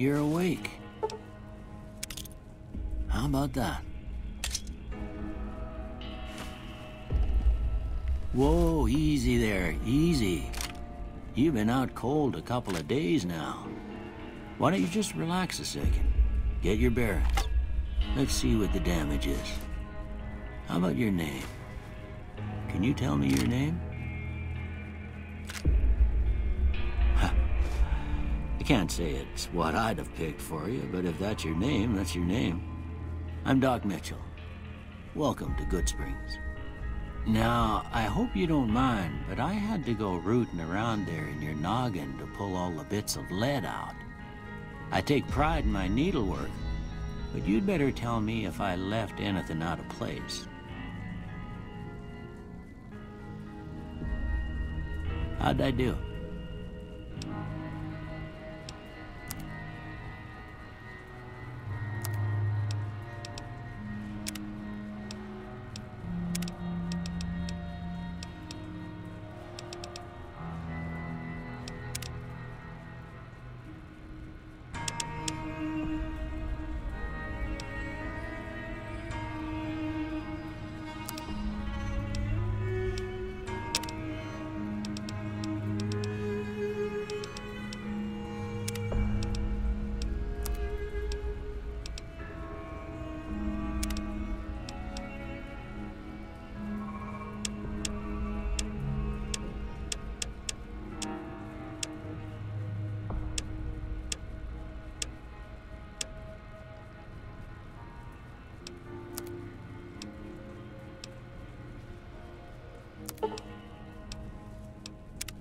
you're awake. How about that? Whoa, easy there, easy. You've been out cold a couple of days now. Why don't you just relax a second? Get your bearings. Let's see what the damage is. How about your name? Can you tell me your name? I can't say it's what I'd have picked for you, but if that's your name, that's your name. I'm Doc Mitchell. Welcome to Good Springs. Now, I hope you don't mind, but I had to go rooting around there in your noggin to pull all the bits of lead out. I take pride in my needlework, but you'd better tell me if I left anything out of place. How'd I do?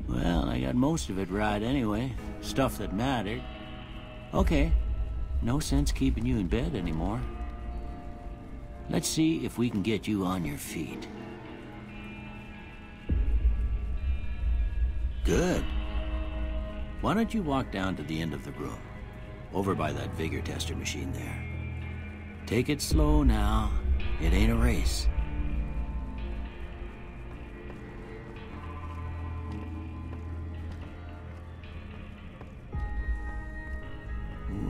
Well, I got most of it right anyway. Stuff that mattered. Okay. No sense keeping you in bed anymore. Let's see if we can get you on your feet. Good. Why don't you walk down to the end of the room, over by that vigor tester machine there. Take it slow now. It ain't a race.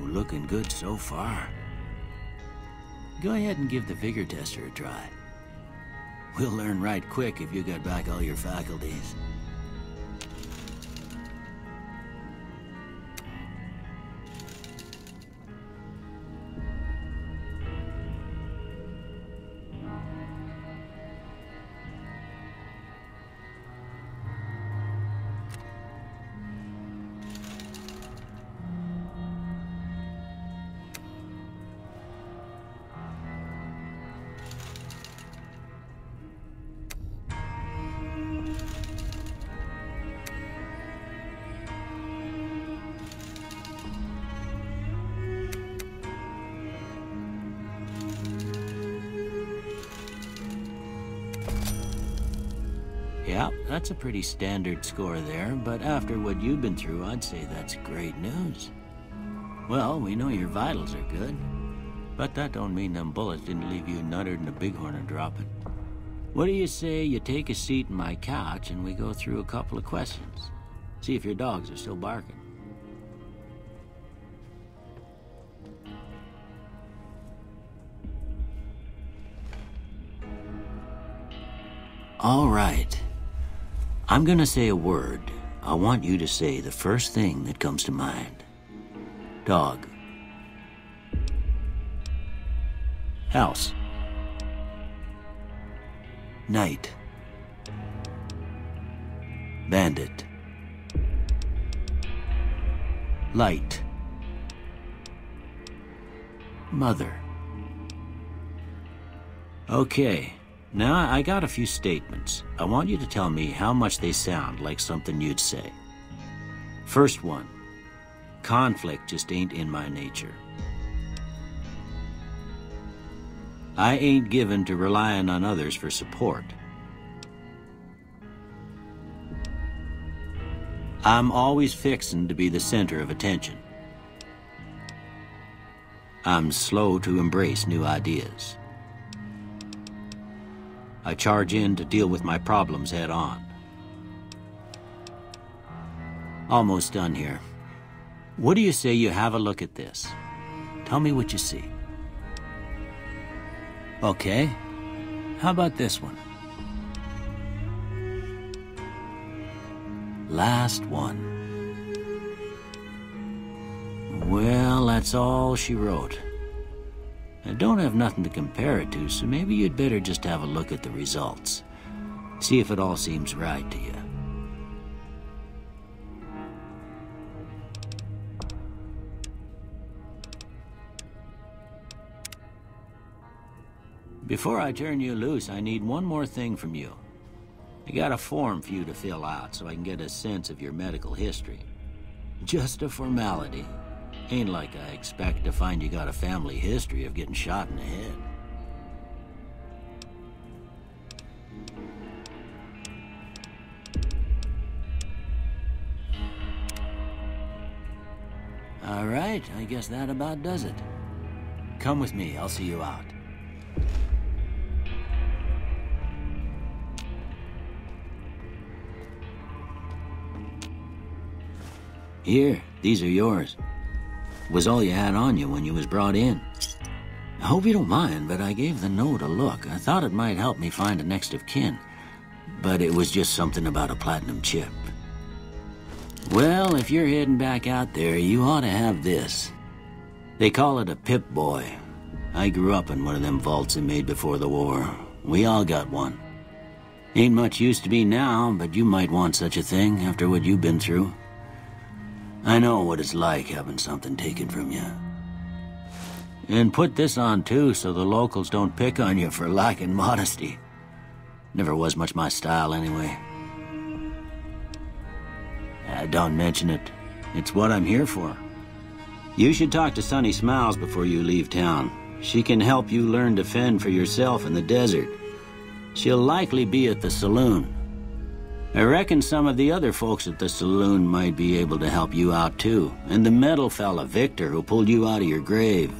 Looking good so far. Go ahead and give the vigor tester a try. We'll learn right quick if you got back all your faculties. Yeah, that's a pretty standard score there, but after what you've been through, I'd say that's great news. Well, we know your vitals are good, but that don't mean them bullets didn't leave you nuttered and a bighorn are dropping. What do you say you take a seat in my couch and we go through a couple of questions? See if your dogs are still barking. All right. I'm gonna say a word. I want you to say the first thing that comes to mind. Dog. House. Night. Bandit. Light. Mother. Okay. Now, I got a few statements. I want you to tell me how much they sound like something you'd say. First one, conflict just ain't in my nature. I ain't given to relying on others for support. I'm always fixin' to be the center of attention. I'm slow to embrace new ideas. I charge in to deal with my problems head on. Almost done here. What do you say you have a look at this? Tell me what you see. Okay. How about this one? Last one. Well, that's all she wrote. I don't have nothing to compare it to, so maybe you'd better just have a look at the results. See if it all seems right to you. Before I turn you loose, I need one more thing from you. I got a form for you to fill out so I can get a sense of your medical history. Just a formality. Ain't like I expect to find you got a family history of getting shot in the head. All right, I guess that about does it. Come with me, I'll see you out. Here, these are yours. Was all you had on you when you was brought in. I hope you don't mind, but I gave the note a look. I thought it might help me find a next of kin, but it was just something about a platinum chip. Well, if you're heading back out there, you ought to have this. They call it a Pip-Boy. I grew up in one of them vaults they made before the war. We all got one. Ain't much use to me now, but you might want such a thing after what you've been through. I know what it's like having something taken from you. And put this on too, so the locals don't pick on you for lacking modesty. Never was much my style anyway. Don't mention it. It's what I'm here for. You should talk to Sunny Smiles before you leave town. She can help you learn to fend for yourself in the desert. She'll likely be at the saloon. I reckon some of the other folks at the saloon might be able to help you out too, and the metal fella, Victor, who pulled you out of your grave.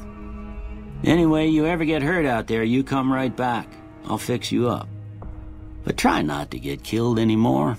Anyway, you ever get hurt out there, you come right back. I'll fix you up. But try not to get killed anymore.